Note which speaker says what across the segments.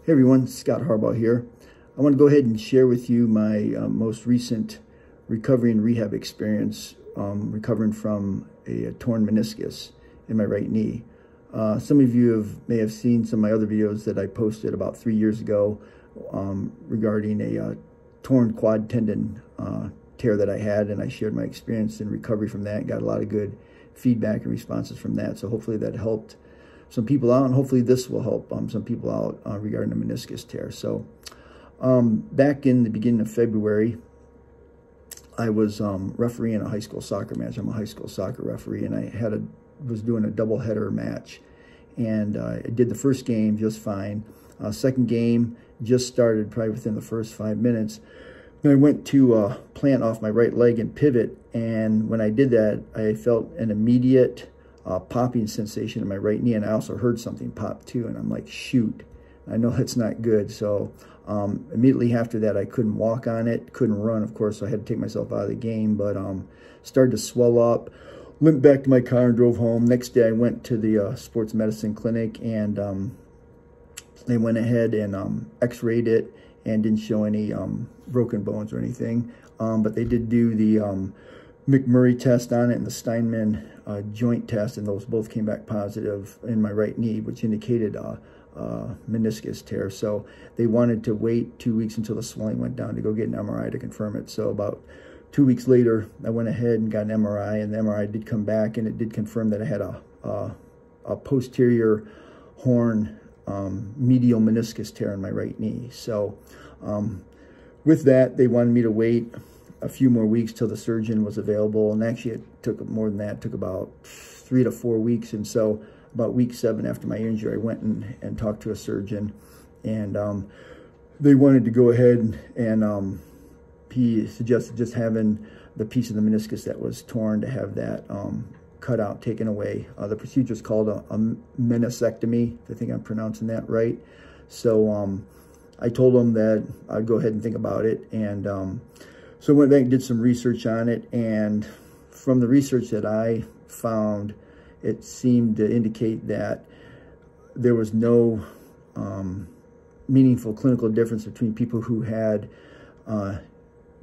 Speaker 1: Hey everyone, Scott Harbaugh here. I want to go ahead and share with you my most recent recovery and rehab experience, recovering from a torn meniscus in my right knee. Some of you may have seen some of my other videos that I posted about 3 years ago regarding a torn quad tendon tear that I had, and I shared my experience in recovery from that and got a lot of good feedback and responses from that. So hopefully that helped some people out, and hopefully this will help some people out regarding the meniscus tear. So back in the beginning of February, I was refereeing a high school soccer match. I'm a high school soccer referee, and I was doing a doubleheader match, and I did the first game just fine. Second game just started probably within the first 5 minutes. And I went to plant off my right leg and pivot, and when I did that, I felt an immediate popping sensation in my right knee, and I also heard something pop too, and I'm like, shoot, I know that's not good. So immediately after that, I couldn't walk on it, couldn't run, of course, so I had to take myself out of the game, but started to swell up, limped back to my car and drove home. Next day, I went to the sports medicine clinic, and they went ahead and x-rayed it and didn't show any broken bones or anything, but they did do the McMurray test on it and the Steinman joint test, and those both came back positive in my right knee, which indicated meniscus tear. So they wanted to wait 2 weeks until the swelling went down to go get an MRI to confirm it. So about 2 weeks later, I went ahead and got an MRI, and the MRI did come back, and it did confirm that I had a posterior horn medial meniscus tear in my right knee. So with that, they wanted me to wait a few more weeks till the surgeon was available, and actually it took more than that. It took about 3 to 4 weeks, and so about week 7 after my injury, I went and talked to a surgeon, and they wanted to go ahead and he suggested just having the piece of the meniscus that was torn, to have that cut out, taken away. The procedure is called a meniscectomy. I think I'm pronouncing that right. So I told them that I'd go ahead and think about it, and so I went back and did some research on it, and from the research that I found, it seemed to indicate that there was no meaningful clinical difference between people who had the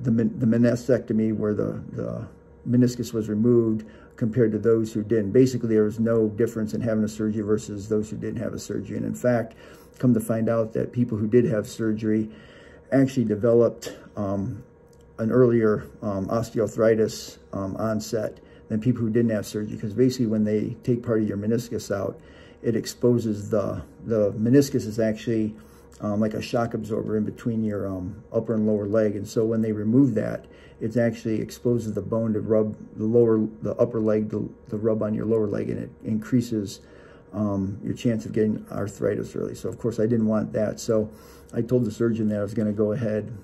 Speaker 1: meniscectomy, where the meniscus was removed, compared to those who didn't. Basically, there was no difference in having a surgery versus those who didn't have a surgery. And in fact, come to find out that people who did have surgery actually developed an earlier osteoarthritis onset than people who didn't have surgery, because basically when they take part of your meniscus out, it exposes the meniscus is actually like a shock absorber in between your upper and lower leg, and so when they remove that, it actually exposes the bone to rub the upper leg to rub on your lower leg, and it increases your chance of getting arthritis early. So of course I didn't want that, so I told the surgeon that I was going to go ahead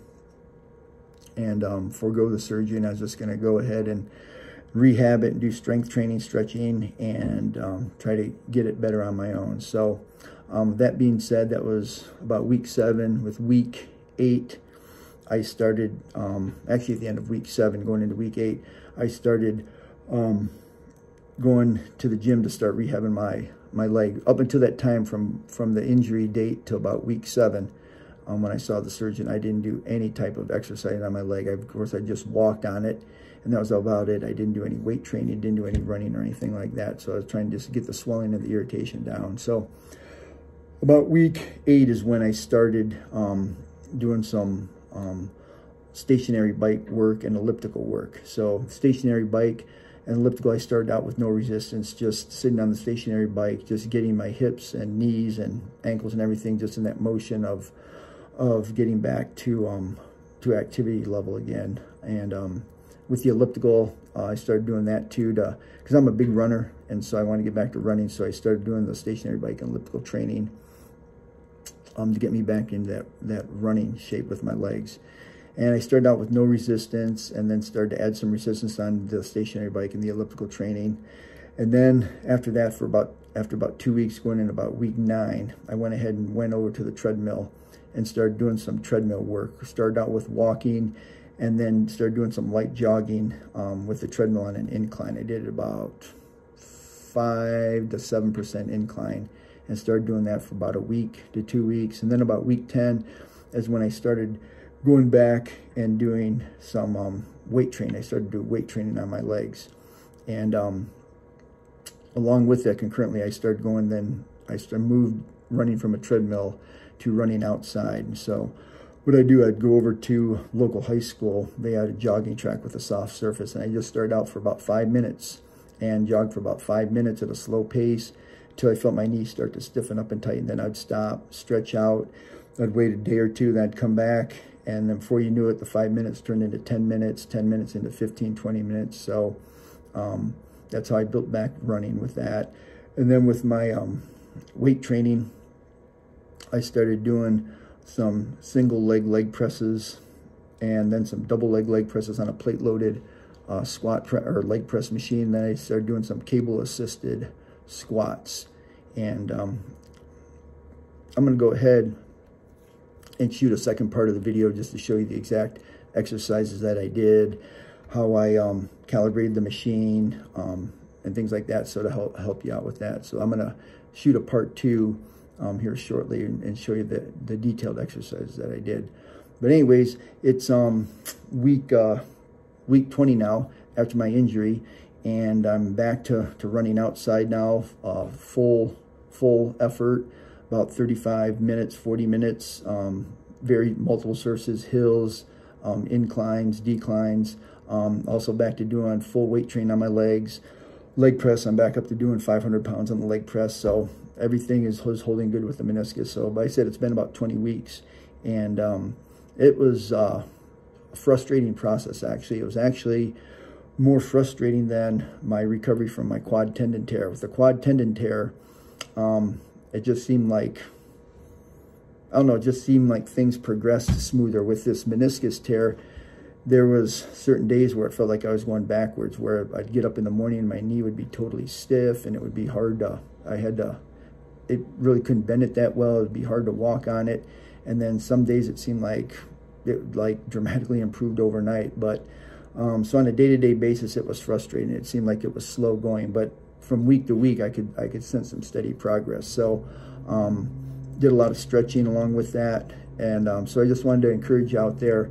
Speaker 1: and forego the surgery, and I was just going to go ahead and rehab it and do strength training, stretching, and try to get it better on my own. So that being said, that was about week 7. With week 8, I started, actually at the end of week 7, going into week 8, I started going to the gym to start rehabbing my leg. Up until that time, from the injury date to about week 7, when I saw the surgeon, I didn't do any type of exercise on my leg. Of course, I just walked on it, and that was about it. I didn't do any weight training, didn't do any running or anything like that. So I was trying to just get the swelling and the irritation down. So about week 8 is when I started doing some stationary bike work and elliptical work. So stationary bike and elliptical, I started out with no resistance, just sitting on the stationary bike, just getting my hips and knees and ankles and everything just in that motion of getting back to activity level again. And with the elliptical, I started doing that too, because I'm a big runner, and so I want to get back to running. So I started doing the stationary bike and elliptical training to get me back into that running shape with my legs. And I started out with no resistance, and then started to add some resistance on the stationary bike and the elliptical training. And then after that, after about 2 weeks, going in about week 9, I went ahead and went over to the treadmill and started doing some treadmill work. Started out with walking, and then started doing some light jogging with the treadmill on an incline. I did about 5 to 7% incline, and started doing that for about a week to 2 weeks. And then about week 10 is when I started going back and doing some weight training. I started doing weight training on my legs. And along with that, concurrently, I moved running from a treadmill to running outside. And so what I do, I'd go over to local high school. They had a jogging track with a soft surface, and I just started out for about 5 minutes and jogged for about 5 minutes at a slow pace until I felt my knees start to stiffen up and tighten. Then I'd stop, stretch out. I'd wait a day or two, then I'd come back, and then before you knew it, the 5 minutes turned into 10 minutes, 10 minutes into 15, 20 minutes. So that's how I built back running with that. And then with my weight training, I started doing some single leg presses, and then some double leg presses on a plate loaded leg press machine. Then I started doing some cable assisted squats. And I'm going to go ahead and shoot a second part of the video just to show you the exact exercises that I did, how I calibrated the machine, and things like that, so to help you out with that. So I'm going to shoot a part 2 here shortly and show you the detailed exercises that I did. But anyways, it's week 20 now after my injury, and I'm back to running outside now, full effort, about 35 minutes, 40 minutes, very multiple surfaces, hills, inclines, declines. Also back to doing full weight training on my legs. Leg press, I'm back up to doing 500 pounds on the leg press. So everything is holding good with the meniscus. So, but I said it's been about 20 weeks. And it was a frustrating process, actually. It was actually more frustrating than my recovery from my quad tendon tear. With the quad tendon tear, it just seemed like, I don't know, it just seemed like things progressed smoother. With this meniscus tear, there was certain days where it felt like I was going backwards, where I'd get up in the morning and my knee would be totally stiff, and it would be hard to, it really couldn't bend it that well. It would be hard to walk on it. And then some days it seemed like it dramatically improved overnight. But so on a day-to-day basis, it was frustrating. It seemed like it was slow going, but from week to week, I could sense some steady progress. So did a lot of stretching along with that. And so I just wanted to encourage you out there.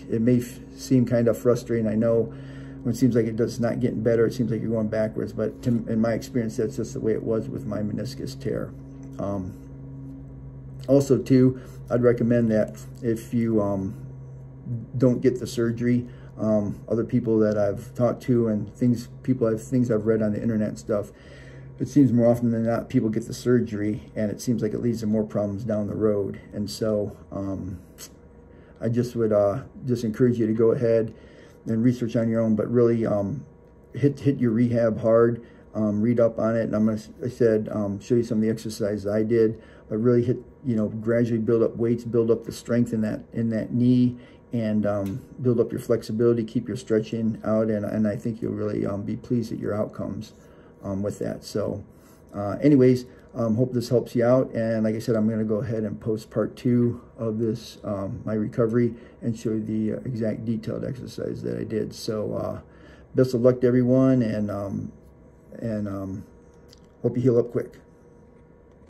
Speaker 1: It may seem kind of frustrating, I know, when it seems like it's not getting better. It seems like you're going backwards, but in my experience, that's just the way it was with my meniscus tear. Also, too, I'd recommend that if you don't get the surgery, other people that I've talked to and things I've read on the internet and stuff, it seems more often than not people get the surgery, and it seems like it leads to more problems down the road. And so I just would just encourage you to go ahead and research on your own, but really hit your rehab hard, read up on it. And I'm going to, show you some of the exercises I did, but really gradually build up weights, build up the strength in that knee, and build up your flexibility, keep your stretching out, and I think you'll really be pleased at your outcomes with that. So anyways, hope this helps you out. And like I said, I'm going to go ahead and post part 2 of this, my recovery, and show you the exact detailed exercise that I did. So best of luck to everyone, and hope you heal up quick.